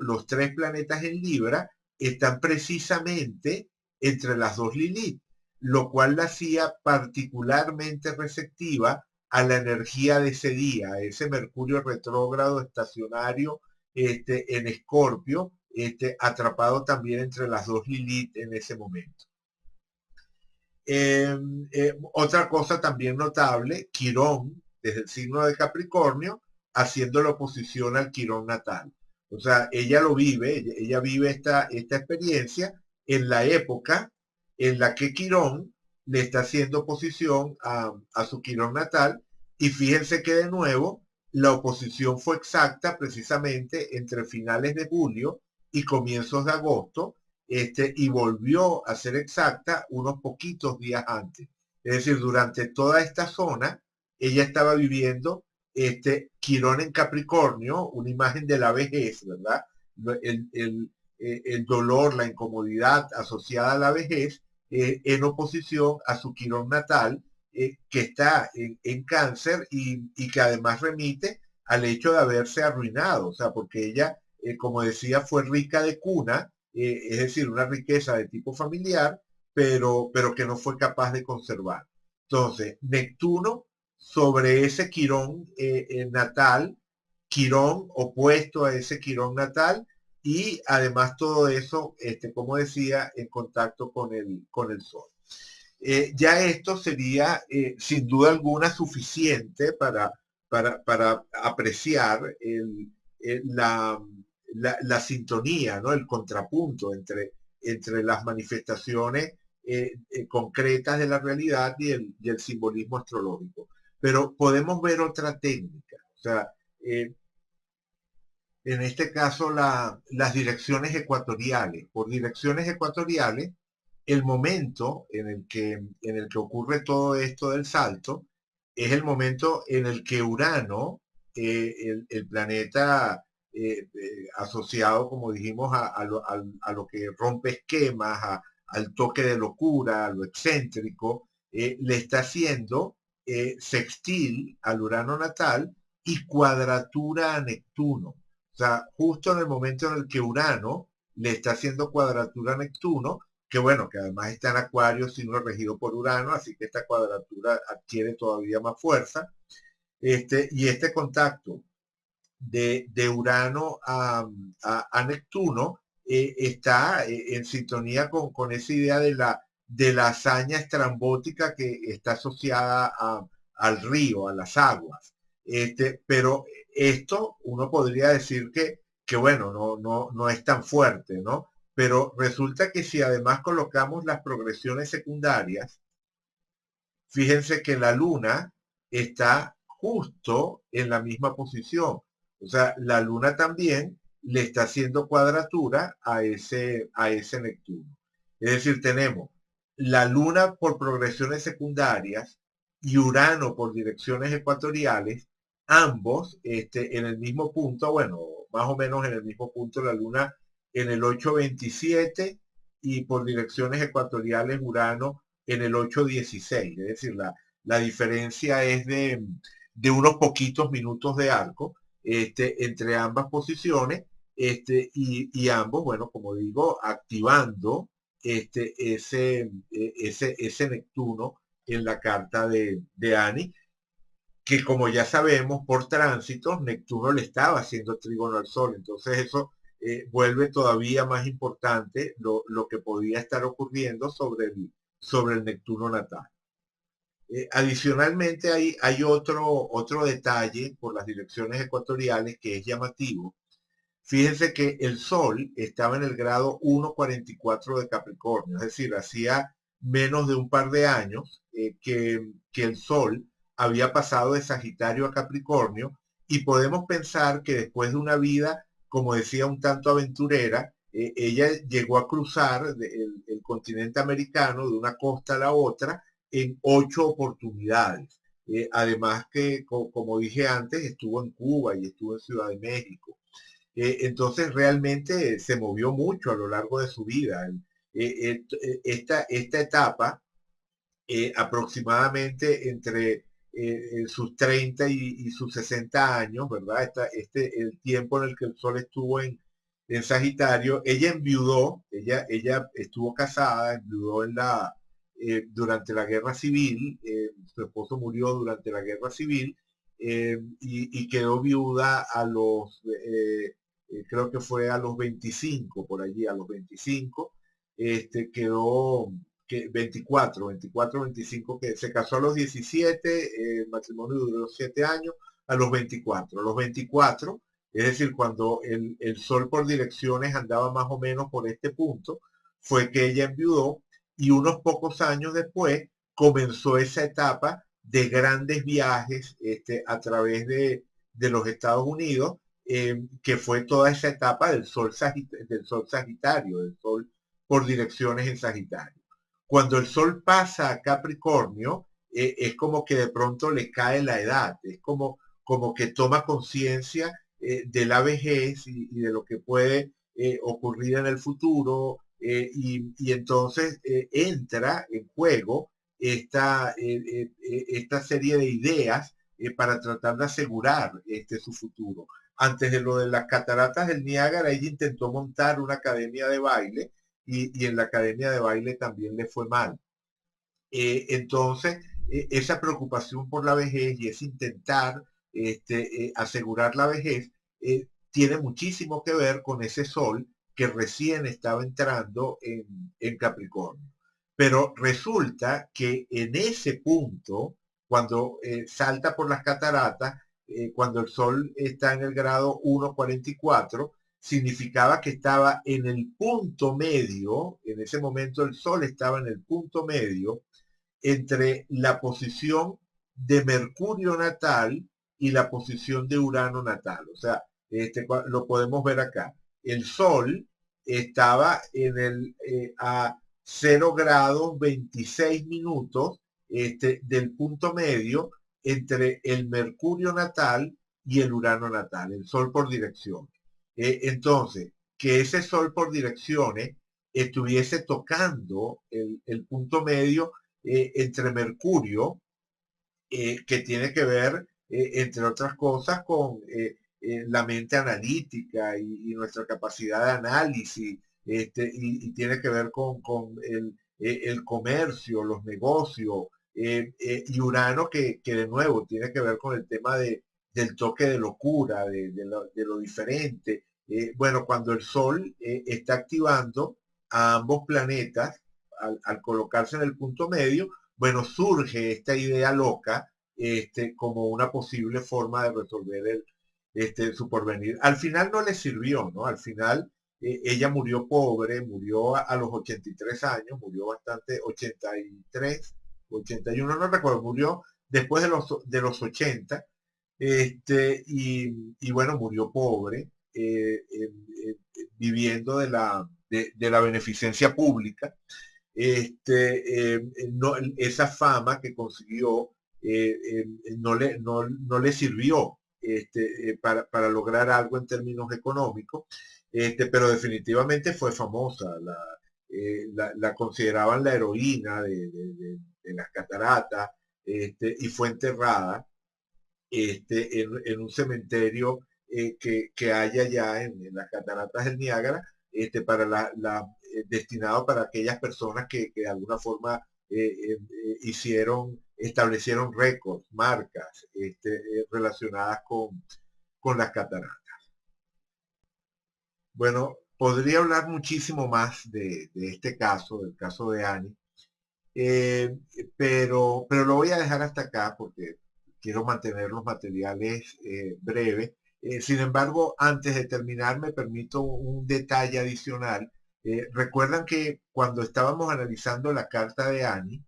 los tres planetas en Libra, están precisamente entre las dos Lilith, lo cual la hacía particularmente receptiva a la energía de ese día, a ese Mercurio retrógrado estacionario en Escorpio, atrapado también entre las dos Lilith en ese momento. Otra cosa también notable, Quirón, desde el signo de Capricornio, haciendo la oposición al Quirón natal. O sea, ella lo vive, ella vive esta experiencia en la época en la que Quirón le está haciendo oposición a su Quirón natal. Y fíjense que de nuevo la oposición fue exacta precisamente entre finales de julio y comienzos de agosto, y volvió a ser exacta unos poquitos días antes. Es decir, durante toda esta zona, ella estaba viviendo Quirón en Capricornio, una imagen de la vejez, ¿verdad? El dolor, la incomodidad asociada a la vejez, en oposición a su Quirón natal, que está en cáncer y que además remite al hecho de haberse arruinado, o sea, porque ella, como decía, fue rica de cuna, es decir, una riqueza de tipo familiar, pero que no fue capaz de conservar. Entonces, Neptuno sobre ese Quirón natal, Quirón opuesto a ese Quirón natal, y además todo eso, como decía, en contacto con el Sol. Ya esto sería sin duda alguna suficiente para apreciar la sintonía, ¿no? El contrapunto entre las manifestaciones concretas de la realidad y el simbolismo astrológico. Pero podemos ver otra técnica, o sea, eh, en este caso las direcciones ecuatoriales. Por direcciones ecuatoriales, el momento en el que ocurre todo esto del salto es el momento en el que Urano, el planeta asociado, como dijimos, a lo que rompe esquemas, al toque de locura, a lo excéntrico, le está haciendo sextil al Urano natal y cuadratura a Neptuno. O sea, justo en el momento en el que Urano le está haciendo cuadratura a Neptuno, que bueno, que además está en Acuario, signo regido por Urano, así que esta cuadratura adquiere todavía más fuerza. Y este contacto de Urano a Neptuno está en sintonía con esa idea de la hazaña estrambótica que está asociada al río, a las aguas. Pero esto uno podría decir que bueno, no es tan fuerte, ¿no? Pero resulta que si además colocamos las progresiones secundarias, fíjense que la luna está justo en la misma posición. O sea, la luna también le está haciendo cuadratura a ese Neptuno. Es decir, tenemos la luna por progresiones secundarias y Urano por direcciones ecuatoriales, ambos en el mismo punto, bueno, más o menos en el mismo punto, la luna en el 827 y por direcciones ecuatoriales Urano en el 816, es decir, la diferencia es de unos poquitos minutos de arco entre ambas posiciones y ambos, bueno, como digo, activando ese Neptuno en la carta de Ani, que como ya sabemos por tránsitos, Neptuno le estaba haciendo trígono al Sol, entonces eso vuelve todavía más importante lo que podía estar ocurriendo sobre el Neptuno natal. Adicionalmente hay otro detalle por las direcciones ecuatoriales que es llamativo. Fíjense que el Sol estaba en el grado 1,44 de Capricornio, es decir, hacía menos de un par de años que el Sol había pasado de Sagitario a Capricornio y podemos pensar que después de una vida, como decía, un tanto aventurera, ella llegó a cruzar el continente americano de una costa a la otra en 8 oportunidades. Además que, como dije antes, estuvo en Cuba y estuvo en Ciudad de México. Entonces realmente se movió mucho a lo largo de su vida. Esta etapa, aproximadamente entre sus 30 y sus 60 años, ¿verdad? El tiempo en el que el Sol estuvo en Sagitario. Ella enviudó, ella estuvo casada, enviudó durante la Guerra Civil, su esposo murió durante la Guerra Civil, y quedó viuda creo que fue a los 25, por allí, a los 25, quedó 24, 25, que se casó a los 17, el matrimonio duró 7 años, a los 24. A los 24, es decir, cuando el Sol por direcciones andaba más o menos por este punto, fue que ella enviudó, y unos pocos años después comenzó esa etapa de grandes viajes a través de los Estados Unidos, que fue toda esa etapa del Sol Sagitario, del Sol por direcciones en Sagitario. Cuando el Sol pasa a Capricornio, es como que de pronto le cae la edad, es como que toma conciencia de la vejez y de lo que puede ocurrir en el futuro, y entonces entra en juego esta serie de ideas para tratar de asegurar su futuro. Antes de lo de las cataratas del Niágara, ella intentó montar una academia de baile, y en la academia de baile también le fue mal. Entonces, esa preocupación por la vejez y ese intentar asegurar la vejez tiene muchísimo que ver con ese Sol que recién estaba entrando en Capricornio. Pero resulta que en ese punto, cuando salta por las cataratas, cuando el Sol está en el grado 1,44, significaba que estaba en el punto medio. En ese momento el Sol estaba en el punto medio entre la posición de Mercurio natal y la posición de Urano natal. O sea, lo podemos ver acá. El Sol estaba a 0 grados 26 minutos del punto medio entre el Mercurio natal y el Urano natal, el Sol por dirección. Entonces, que ese Sol por direcciones estuviese tocando el punto medio entre Mercurio, que tiene que ver, entre otras cosas, con la mente analítica y nuestra capacidad de análisis, y tiene que ver con el comercio, los negocios, y Urano que de nuevo tiene que ver con el tema del toque de locura, de lo diferente. Bueno, cuando el Sol está activando a ambos planetas, al colocarse en el punto medio, bueno, surge esta idea loca como una posible forma de resolver su porvenir. Al final no le sirvió, ¿no? Al final ella murió pobre, murió a los 83 años, murió bastante, 83, 81, no recuerdo, murió después de los 80, y bueno, murió pobre, viviendo de la beneficencia pública. No, esa fama que consiguió no le sirvió para lograr algo en términos económicos, pero definitivamente fue famosa. La consideraban la heroína de las cataratas, y fue enterrada en un cementerio que hay allá en las cataratas del Niágara, destinado para aquellas personas que de alguna forma establecieron récords, marcas relacionadas con las cataratas. Bueno, podría hablar muchísimo más de este caso, del caso de Annie, eh, pero lo voy a dejar hasta acá porque quiero mantener los materiales breves. Sin embargo, antes de terminar, me permito un detalle adicional. Recuerdan que cuando estábamos analizando la carta de Annie,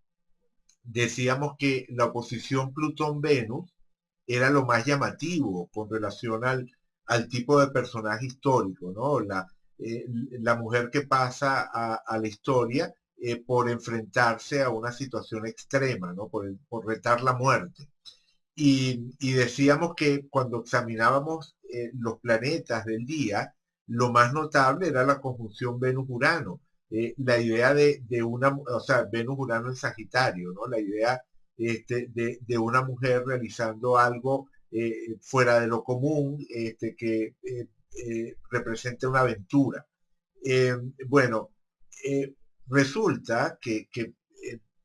decíamos que la oposición Plutón-Venus era lo más llamativo con relación al tipo de personaje histórico, ¿no? La mujer que pasa a la historia por enfrentarse a una situación extrema, ¿no? Por retar la muerte. Y decíamos que cuando examinábamos los planetas del día, lo más notable era la conjunción Venus-Urano. La idea de una, o sea, Venus-Urano en Sagitario, ¿no? La idea de una mujer realizando algo fuera de lo común, que represente una aventura. Eh, bueno, eh, resulta que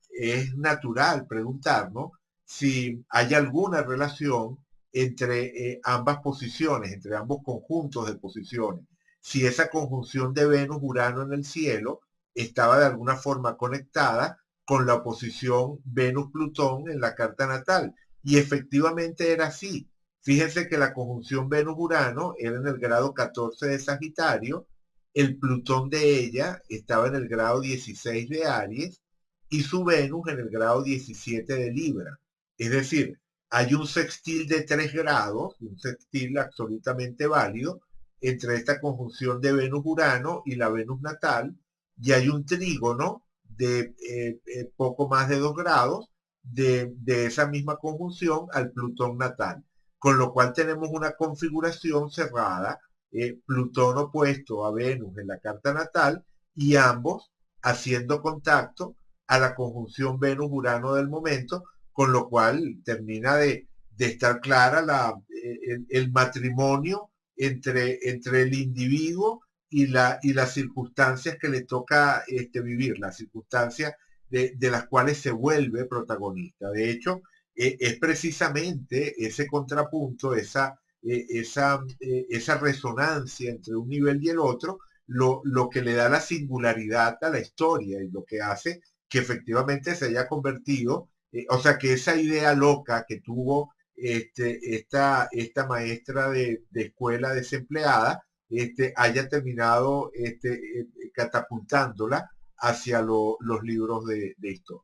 es natural preguntarnos si hay alguna relación entre ambas posiciones, entre ambos conjuntos de posiciones. Si esa conjunción de Venus-Urano en el cielo estaba de alguna forma conectada con la oposición Venus-Plutón en la carta natal. Y efectivamente era así. Fíjense que la conjunción Venus-Urano era en el grado 14 de Sagitario, el Plutón de ella estaba en el grado 16 de Aries y su Venus en el grado 17 de Libra. Es decir, hay un sextil de 3 grados, un sextil absolutamente válido, entre esta conjunción de Venus-Urano y la Venus natal, y hay un trígono de poco más de 2 grados de esa misma conjunción al Plutón natal. Con lo cual tenemos una configuración cerrada, Plutón opuesto a Venus en la carta natal y ambos haciendo contacto a la conjunción Venus-Urano del momento, con lo cual termina de estar clara el matrimonio entre el individuo y las circunstancias que le toca vivir, las circunstancias de las cuales se vuelve protagonista. De hecho, es precisamente ese contrapunto, esa resonancia entre un nivel y el otro, lo que le da la singularidad a la historia y lo que hace que efectivamente se haya convertido, o sea, que esa idea loca que tuvo esta maestra de escuela desempleada, haya terminado catapultándola hacia los libros de historia.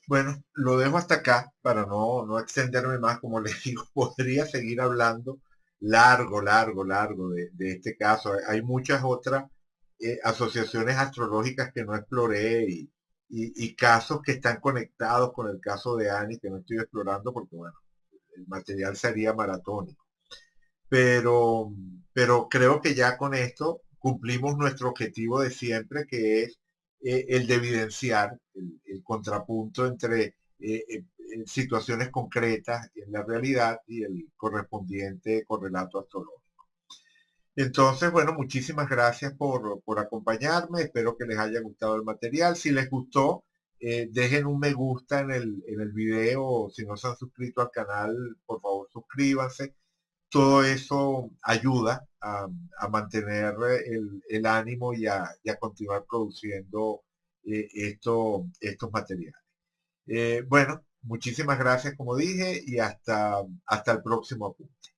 Bueno, lo dejo hasta acá para no extenderme más. Como les digo, podría seguir hablando largo de este caso. Hay muchas otras asociaciones astrológicas que no exploré y casos que están conectados con el caso de Annie que no estoy explorando porque, bueno, el material sería maratónico. Pero, pero creo que ya con esto cumplimos nuestro objetivo de siempre, que es el de evidenciar el contrapunto entre situaciones concretas en la realidad y el correspondiente correlato astrológico. Entonces, bueno, muchísimas gracias por acompañarme. Espero que les haya gustado el material. Si les gustó, dejen un me gusta en el video. Si no se han suscrito al canal, por favor suscríbanse. Todo eso ayuda a mantener el ánimo y a continuar produciendo estos materiales. Bueno, muchísimas gracias, como dije, y hasta el próximo apunte.